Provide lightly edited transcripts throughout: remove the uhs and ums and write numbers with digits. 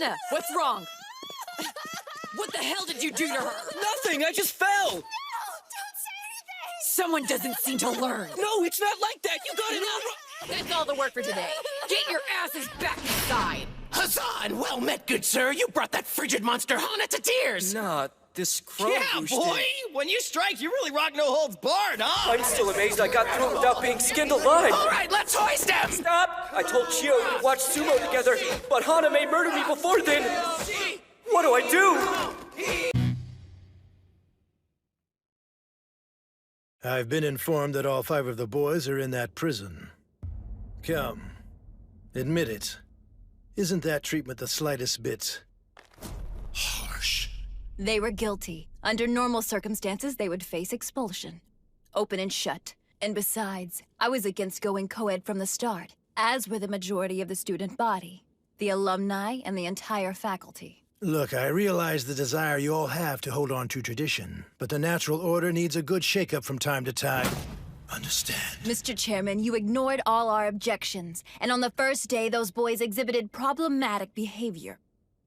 Hana, what's wrong? What the hell did you do to her? Nothing, I just fell! No! Don't say anything! Someone doesn't seem to learn. No, it's not like that! You got it all wrong! That's all the work for today. Get your asses back inside! Hassan, well met, good sir. You brought that frigid monster Hana to tears. Nah, this crow Yeah, boy! When you strike, you really rock no holds barred, huh? I'm still amazed I got through it without being skinned alive! All right, let's hoist him! Stop! I told Chio we'd watch sumo together, but Hana may murder me before then! What do I do? I've been informed that all 5 of the boys are in that prison. Come, admit it. Isn't that treatment the slightest bit Harsh. They were guilty. Under normal circumstances, they would face expulsion. Open and shut. And besides, I was against going co-ed from the start, as were the majority of the student body, the alumni, and the entire faculty. Look, I realize the desire you all have to hold on to tradition, but the natural order needs a good shakeup from time to time. Understand. Mr. Chairman, you ignored all our objections, and on the first day, those boys exhibited problematic behavior.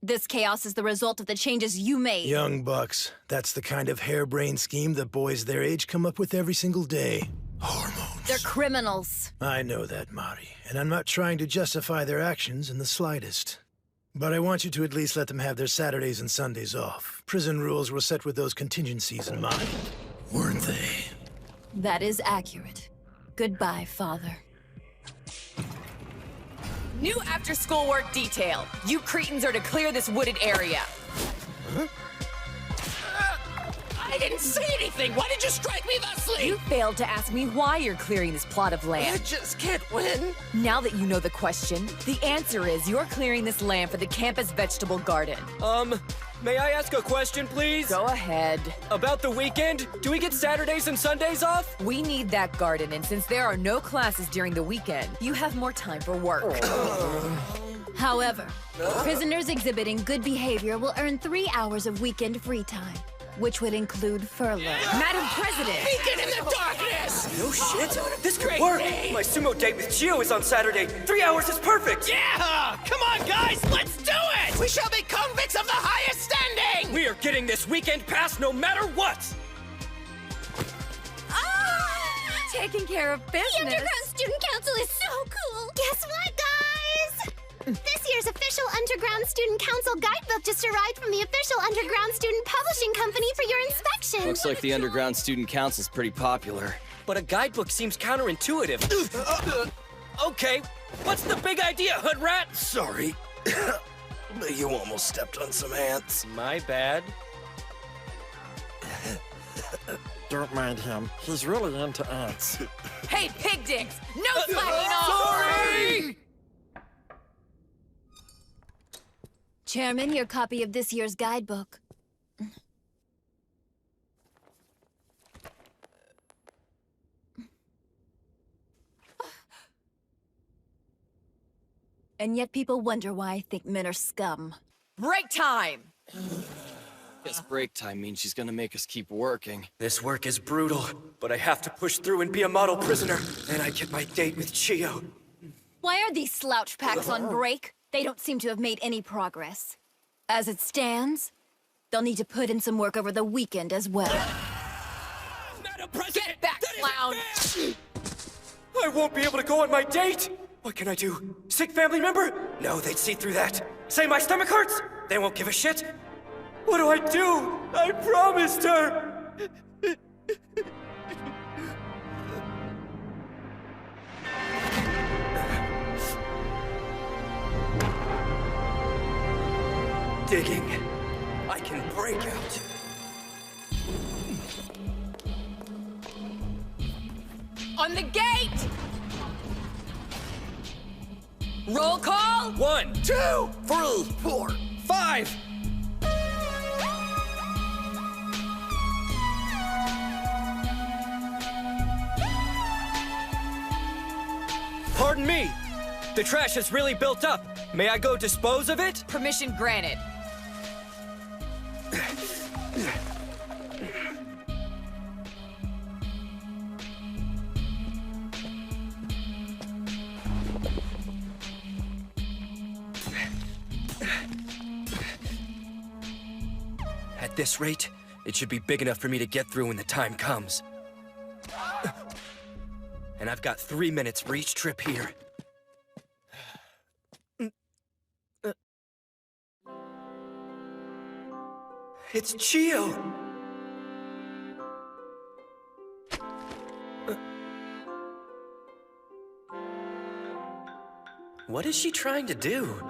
This chaos is the result of the changes you made. Young bucks, that's the kind of harebrained scheme that boys their age come up with every single day. Hormones. They're criminals. I know that, Mari, and I'm not trying to justify their actions in the slightest. But I want you to at least let them have their Saturdays and Sundays off. Prison rules were set with those contingencies in mind. Weren't they? That is accurate. Goodbye, Father. New after-school work detail. You cretins are to clear this wooded area. Huh? I didn't say anything! Why did you strike me thusly? You failed to ask me why you're clearing this plot of I land. just can't win. Now that you know the question, the answer is you're clearing this land for the campus vegetable garden. May I ask a question, please? Go ahead. About the weekend? Do we get Saturdays and Sundays off? We need that garden, and since there are no classes during the weekend, you have more time for work. However, prisoners exhibiting good behavior will earn 3 hours of weekend free time, which would include furlough. Madam President! Beacon in the darkness! No shit! This could Great work! day. My sumo date with Chio is on Saturday. 3 hours is perfect! Yeah! Come on, guys! Let's do it! We shall be convicts of the highest standing! We are getting this weekend pass no matter what! Taking care of business. The Underground Student Council is so cool! Guess what, guys? This year's official Underground Student Council guidebook just arrived from the official Underground Student Publishing Company for your inspection. Looks like the Underground Student Council's pretty popular. But a guidebook seems counterintuitive. Okay, what's the big idea, hood rat? Sorry. But you almost stepped on some ants. My bad. Don't mind him. He's really into ants. Hey, pig dicks! No slacking off! Sorry! Chairman, your copy of this year's guidebook. And yet people wonder why I think men are scum. Break time! Guess break time means she's gonna make us keep working. This work is brutal, but I have to push through and be a model prisoner. Then I get my date with Chio. Why are these slouch packs on break? They don't seem to have made any progress. As it stands, they'll need to put in some work over the weekend as well. Madam President! Get back, that isn't clown! fair! I won't be able to go on my date! What can I do? Sick family member? No, they'd see through that. Say my stomach hurts? They won't give a shit. What do I do? I promised her! Digging. I can break out. On the gate! Roll call! 1, 2, 3, 4, 5. Pardon me. The trash has really built up. May I go dispose of it? Permission granted. At this rate, it should be big enough for me to get through when the time comes. And I've got 3 minutes for each trip here. It's Chio! What is she trying to do?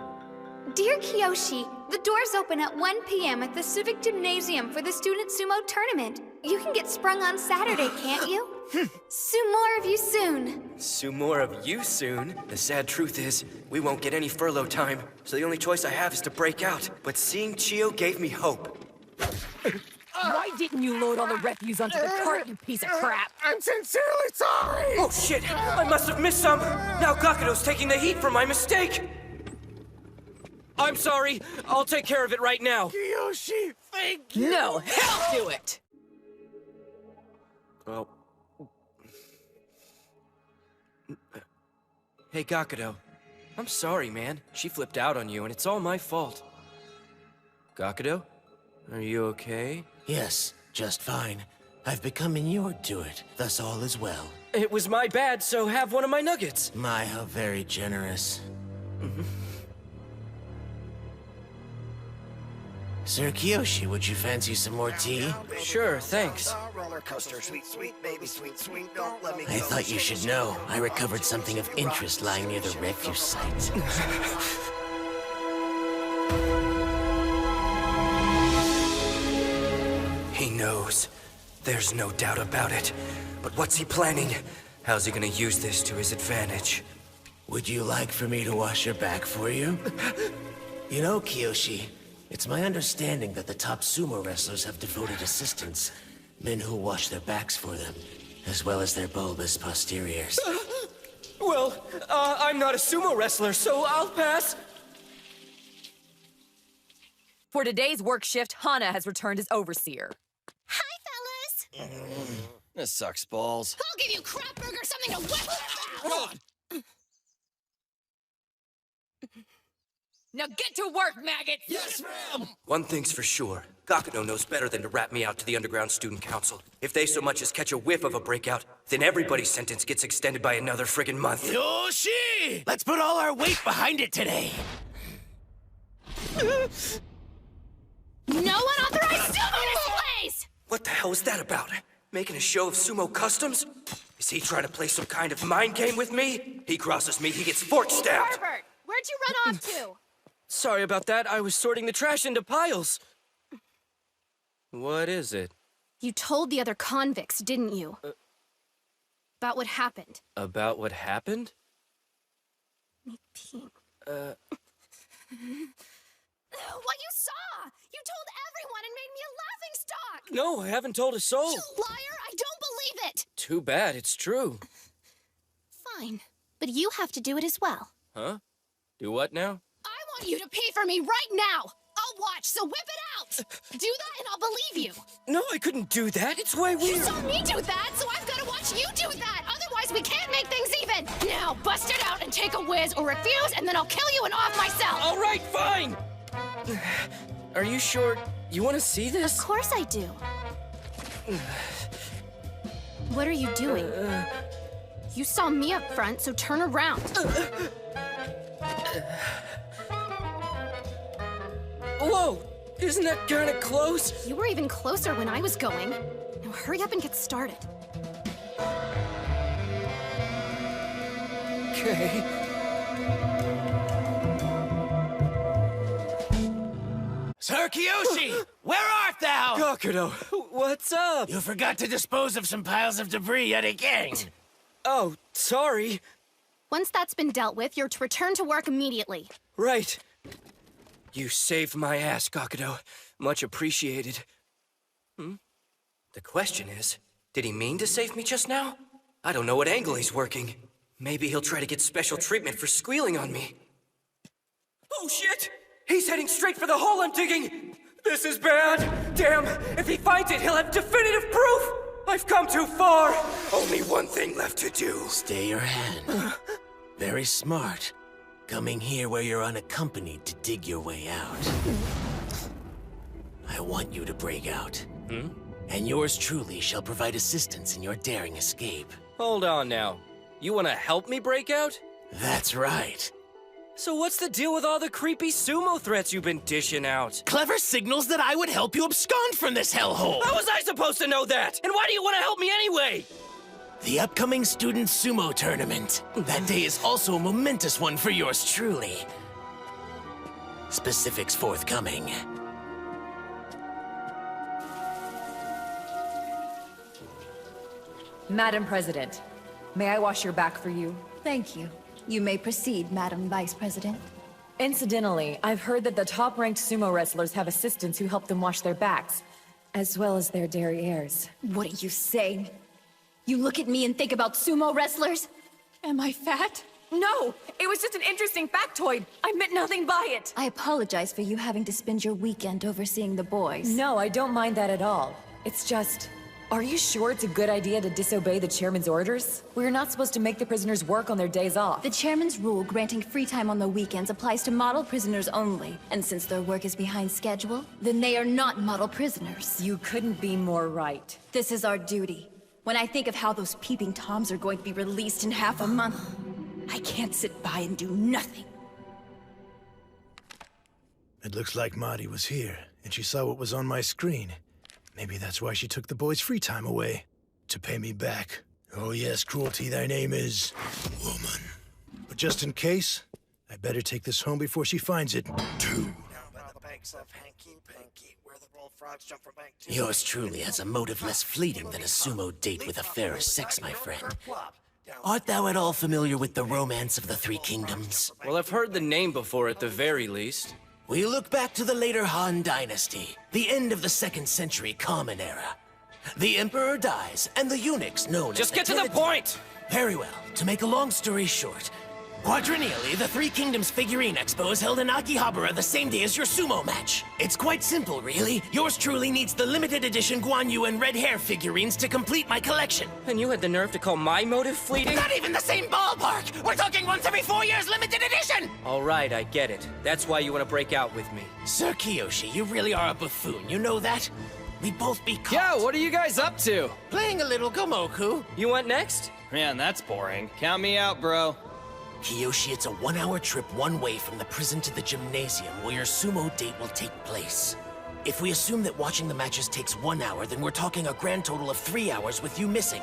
Dear Kiyoshi, the doors open at 1 p.m. at the Civic Gymnasium for the Student Sumo Tournament. You can get sprung on Saturday, can't you? Sue more of you soon. Sue more of you soon. The sad truth is, we won't get any furlough time, so the only choice I have is to break out. But seeing Chio gave me hope. Why didn't you load all the refuse onto the cart, you piece of crap? I'm sincerely sorry! Oh shit! I must have missed some! Now Gakudo's taking the heat for my mistake! I'm sorry. I'll take care of it right now. Kiyoshi, thank you! No, hell do it! Oh. Hey, Gakudo. I'm sorry, man. She flipped out on you, and it's all my fault. Gakudo? Are you okay? Yes, just fine. I've become inured to it, thus all is well. It was my bad, so have one of my nuggets. My, how very generous. Sir Kiyoshi, would you fancy some more tea? Sure, thanks. Roller coaster, sweet, sweet, baby, sweet, sweet, don't let me go. I thought you should know. I recovered something of interest lying near the refuse site. He knows. There's no doubt about it. But what's he planning? How's he gonna use this to his advantage? Would you like for me to wash your back for you? You know, Kiyoshi, it's my understanding that the top sumo wrestlers have devoted assistants. Men who wash their backs for them, as well as their bulbous posteriors. Well, I'm not a sumo wrestler, so I'll pass. For today's work shift, Hana has returned as overseer. Hi, fellas! This sucks balls. I'll give you crap burger something to whip! Now get to work, maggots! Yes, ma'am! One thing's for sure. Gakudo knows better than to rat me out to the Underground Student Council. If they so much as catch a whiff of a breakout, then everybody's sentence gets extended by another friggin' month. Yoshi! Let's put all our weight behind it today. No unauthorized sumo displays! What the hell is that about? Making a show of sumo customs? Is he trying to play some kind of mind game with me? He crosses me, he gets fork stabbed! Herbert, where'd you run off to? Sorry about that, I was sorting the trash into piles. What is it? You told the other convicts, didn't you? About what happened. About what happened? What you saw! You told everyone and made me a laughingstock! No, I haven't told a soul. You liar! I don't believe it! Too bad, it's true. Fine, but you have to do it as well. Huh? Do what now? I want you to pee for me right now! I'll watch, so whip it out! Do that and I'll believe you! No, I couldn't do that. It's way You weird. saw me do that, so I've got to watch you do that! Otherwise, we can't make things even! Now, bust it out and take a whiz or refuse, and then I'll kill you and off myself! All right, fine. Are you sure you want to see this? Of course I do. What are you doing? You saw me up front, so turn around. Whoa! Isn't that kind of close? You were even closer when I was going. Now hurry up and get started. Okay. Sir Kiyoshi! Where art thou? Gakudo, what's up? You forgot to dispose of some piles of debris yet again. Oh, sorry. Once that's been dealt with, you're to return to work immediately. Right. You saved my ass, Gakudo. Much appreciated. The question is, did he mean to save me just now? I don't know what angle he's working. Maybe he'll try to get special treatment for squealing on me. Oh, shit! He's heading straight for the hole I'm digging! This is bad! Damn, if he finds it, he'll have definitive proof! I've come too far! Only one thing left to do. Stay your hand. Very smart. Coming here where you're unaccompanied to dig your way out. I want you to break out. Hmm? And yours truly shall provide assistance in your daring escape. Hold on now. You want to help me break out? That's right. So what's the deal with all the creepy sumo threats you've been dishing out? Clever signals that I would help you abscond from this hellhole! How was I supposed to know that? And why do you want to help me anyway? The upcoming student sumo tournament. That day is also a momentous one for yours truly. Specifics forthcoming. Madam President, may I wash your back for you? Thank you. You may proceed, Madam Vice President. Incidentally, I've heard that the top-ranked sumo wrestlers have assistants who help them wash their backs, as well as their derrieres. What are you saying? You look at me and think about sumo wrestlers? Am I fat? No! It was just an interesting factoid! I meant nothing by it! I apologize for you having to spend your weekend overseeing the boys. No, I don't mind that at all. It's just... Are you sure it's a good idea to disobey the chairman's orders? We're not supposed to make the prisoners work on their days off. The chairman's rule granting free time on the weekends applies to model prisoners only. And since their work is behind schedule, then they are not model prisoners. You couldn't be more right. This is our duty. When I think of how those peeping toms are going to be released in half a month, I can't sit by and do nothing. It looks like Marty was here, and she saw what was on my screen. Maybe that's why she took the boys' free time away. To pay me back. Oh yes, Cruelty, thy name is... woman. But just in case, I better take this home before she finds it, too. Yours truly has a motive less fleeting than a sumo date with a fairer sex, my friend. Art thou at all familiar with the romance of the Three Kingdoms? Well, I've heard the name before at the very least. We look back to the later Han Dynasty, the end of the 2nd century Common Era. The Emperor dies, and the eunuchs known as Just get to the point! Very well. To make a long story short, quadrennially, the Three Kingdoms Figurine Expo is held in Akihabara the same day as your sumo match. It's quite simple, really. Yours truly needs the limited edition Guan Yu and red hair figurines to complete my collection. And you had the nerve to call my motive fleeting? Not even the same ballpark! We're talking once every 4 years limited edition! All right, I get it. That's why you want to break out with me. Sir Kiyoshi, you really are a buffoon, you know that? We'd both be caught. Yeah, what are you guys up to? Playing a little Gomoku. You want next? Man, that's boring. Count me out, bro. Kiyoshi, it's a 1-hour trip one way from the prison to the gymnasium where your sumo date will take place. If we assume that watching the matches takes 1 hour, then we're talking a grand total of 3 hours with you missing.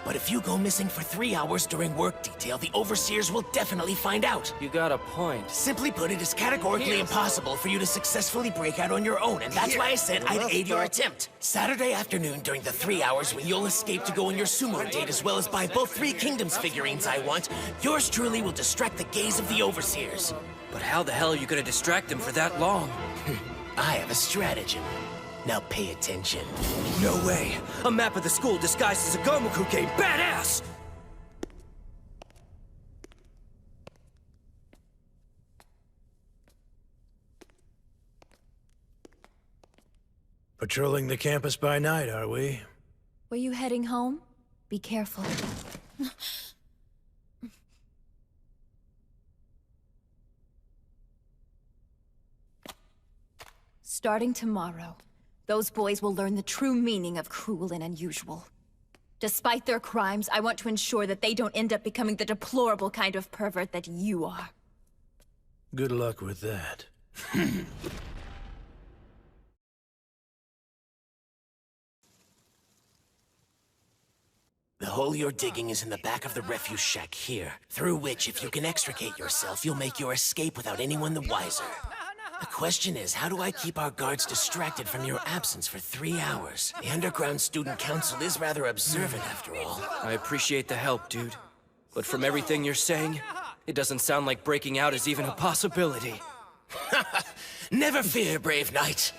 But if you go missing for 3 hours during work detail, the overseers will definitely find out. You got a point. Simply put, it is categorically impossible for you to successfully break out on your own, and that's why I said I'd aid your attempt. Saturday afternoon during the 3 hours when you'll escape to go on your sumo date as well as buy both Three Kingdoms figurines I want, yours truly will distract the gaze of the overseers. But how the hell are you gonna distract them for that long? I have a stratagem. Now pay attention. No way! A map of the school disguised as a Gomoku game! Badass! Patrolling the campus by night, are we? Were you heading home? Be careful. Starting tomorrow, those boys will learn the true meaning of cruel and unusual. Despite their crimes, I want to ensure that they don't end up becoming the deplorable kind of pervert that you are. Good luck with that. The hole you're digging is in the back of the refuse shack here, through which, if you can extricate yourself, you'll make your escape without anyone the wiser. The question is, how do I keep our guards distracted from your absence for 3 hours? The Underground Student Council is rather observant, after all. I appreciate the help, dude. But from everything you're saying, it doesn't sound like breaking out is even a possibility. Never fear, brave knight.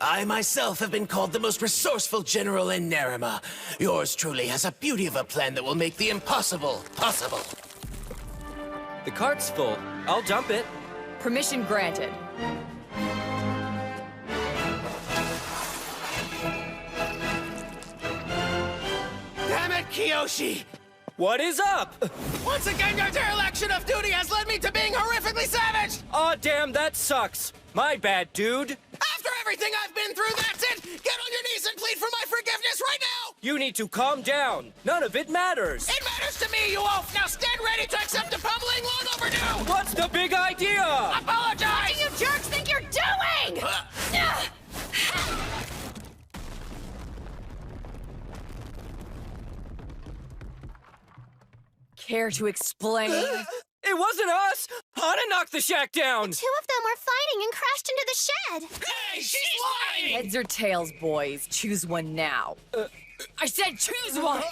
I myself have been called the most resourceful general in Nerima. Yours truly has a beauty of a plan that will make the impossible possible. The cart's full. I'll dump it. Permission granted. Damn it, Kiyoshi! What is up? Once again, your dereliction of duty has led me to being horrifically savage! Aw, damn, that sucks. My bad, dude. After everything everything I've been through, that's it! Get on your knees and plead for my forgiveness right now! You need to calm down. None of it matters. It matters to me, you oaf! Now stand ready to accept a pummeling long overdue! What's the big idea? Apologize! What do you jerks think you're doing? Care to explain? It wasn't us. Hana knocked the shack down. Two of them were fighting and crashed into the shed. Hey, she's lying! Heads or tails, boys? Choose one now. I said choose one!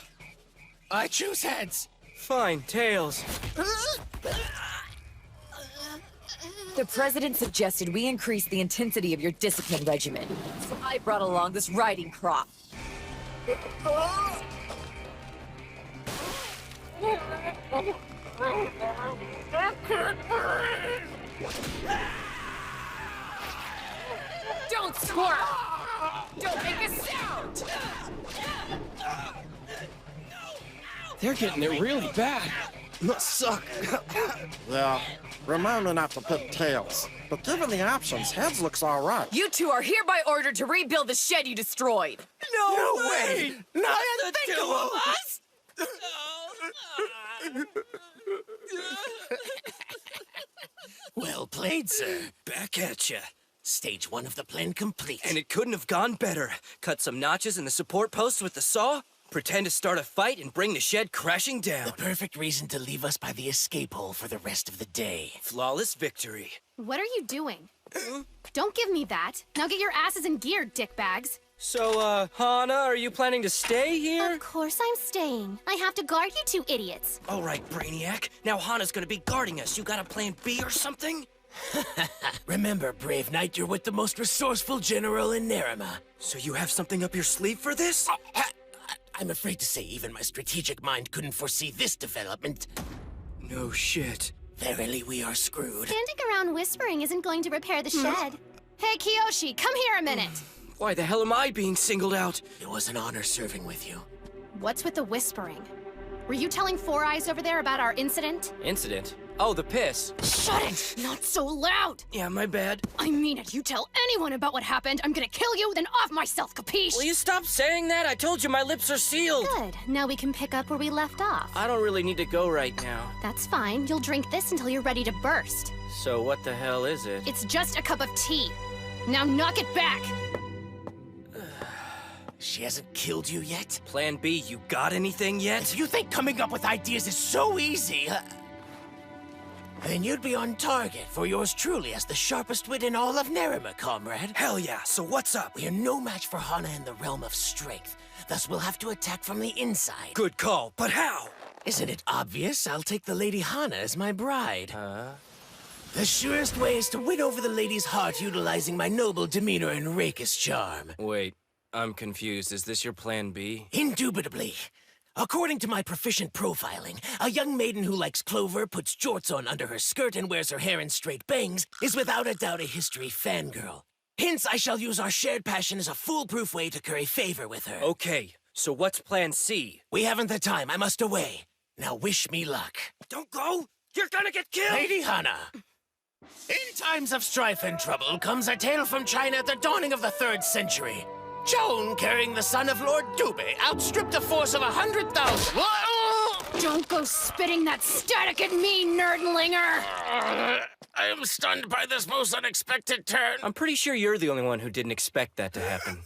I choose heads. Fine, tails. The president suggested we increase the intensity of your discipline regimen. So I brought along this riding crop. Don't squirt! Don't make a sound! They're getting it really bad. Must suck. Yeah, remind me not to pick tails. But given the options, heads looks all right. You two are hereby ordered to rebuild the shed you destroyed. No way! Not The two of us? Well played, sir. Back at ya. Stage 1 of the plan complete. And it couldn't have gone better. Cut some notches in the support posts with the saw, pretend to start a fight, and bring the shed crashing down. The perfect reason to leave us by the escape hole for the rest of the day. Flawless victory. What are you doing? Don't give me that. Now get your asses in gear, dickbags. So, Hana, are you planning to stay here? Of course I'm staying. I have to guard you two idiots. All right, Brainiac. Now Hana's gonna be guarding us. You got a plan B or something? Remember, Brave Knight, you're with the most resourceful general in Nerima. So you have something up your sleeve for this? I'm afraid to say even my strategic mind couldn't foresee this development. No shit. Verily, we are screwed. Standing around whispering isn't going to repair the shed. Hey, Kiyoshi, come here a minute. Why the hell am I being singled out? It was an honor serving with you. What's with the whispering? Were you telling Four Eyes over there about our incident? Incident? Oh, the piss. Shut it! Not so loud! Yeah, my bad. I mean it. You tell anyone about what happened, I'm gonna kill you, then off myself, capiche? Will you stop saying that? I told you my lips are sealed. Good. Now we can pick up where we left off. I don't really need to go right now. That's fine. You'll drink this until you're ready to burst. So what the hell is it? It's just a cup of tea. Now knock it back! She hasn't killed you yet? Plan B, you got anything yet? If you think coming up with ideas is so easy, then you'd be on target for yours truly as the sharpest wit in all of Nerima, comrade. Hell yeah, so what's up? We are no match for Hana in the realm of strength. Thus, we'll have to attack from the inside. Good call, but how? Isn't it obvious? I'll take the Lady Hana as my bride. The surest way is to win over the lady's heart utilizing my noble demeanor and rakish charm. Wait, I'm confused. Is this your plan B? Indubitably. According to my proficient profiling, a young maiden who likes clover, puts jorts on under her skirt, and wears her hair in straight bangs is without a doubt a history fangirl. Hence, I shall use our shared passion as a foolproof way to curry favor with her. Okay, so what's plan C? We haven't the time. I must away. Now wish me luck. Don't go! You're gonna get killed! Lady Hana. In times of strife and trouble comes a tale from China at the dawning of the 3rd century. Joan, carrying the son of Lord Dube, outstripped a force of 100,000. Don't go spitting that static at me, nerdlinger! I am stunned by this most unexpected turn. I'm pretty sure you're the only one who didn't expect that to happen.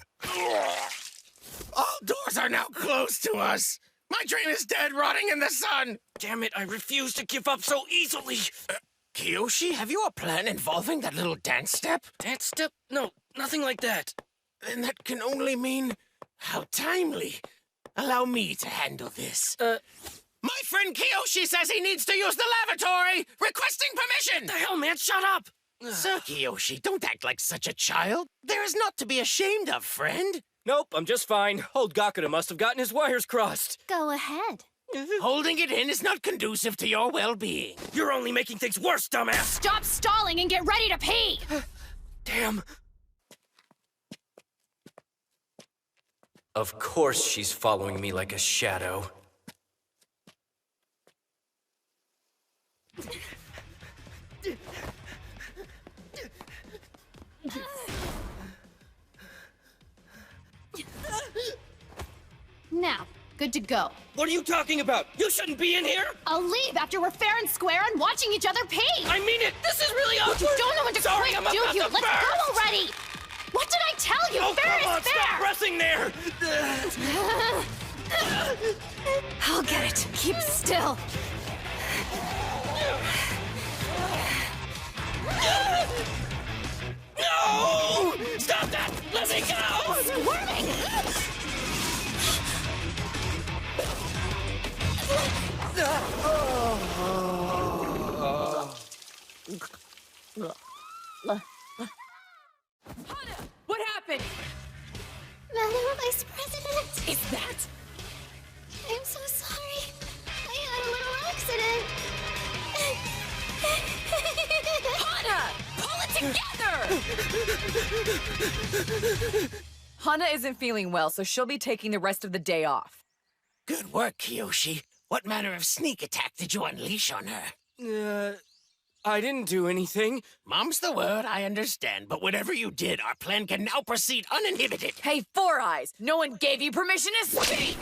All doors are now closed to us. My dream is dead, rotting in the sun. Damn it, I refuse to give up so easily! Kiyoshi, have you a plan involving that little dance step? Dance step? No, nothing like that. Then that can only mean... how timely. Allow me to handle this. My friend Kiyoshi says he needs to use the lavatory! Requesting permission! The hell, man, shut up! Sir Kiyoshi, don't act like such a child. There is naught to be ashamed of, friend. Nope, I'm just fine. Old Gakuda must have gotten his wires crossed. Go ahead. Holding it in is not conducive to your well-being. You're only making things worse, dumbass! Stop stalling and get ready to pee! Damn. Of course she's following me like a shadow. Now, good to go. What are you talking about? You shouldn't be in here! I'll leave after we're fair and square on watching each other pay. I mean it! This is really awkward! You don't know when to Sorry, quit, I'm do about you? to Let's burst! go already! What did I tell you? Oh, Fair come on, is fair! stop pressing there! I'll get it. Keep still. No! Stop that! Let me go! Squirming! What happened? Madam Vice President, Is that? I'm so sorry. I had a little accident. Hana! Pull it together! Hana isn't feeling well, so she'll be taking the rest of the day off. Good work, Kiyoshi. What manner of sneak attack did you unleash on her? I didn't do anything. Mom's the word, I understand, but whatever you did, our plan can now proceed uninhibited. Hey, Four Eyes! No one gave you permission to speak!